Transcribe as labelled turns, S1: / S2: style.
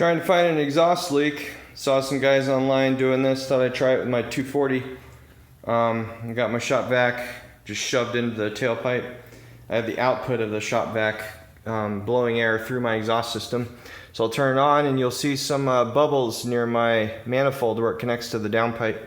S1: Trying to find an exhaust leak. Saw some guys online doing this, thought I'd try it with my 240. I got my shop vac just shoved into the tailpipe. I have the output of the shop vac blowing air through my exhaust system. So I'll turn it on and you'll see some bubbles near my manifold where it connects to the downpipe.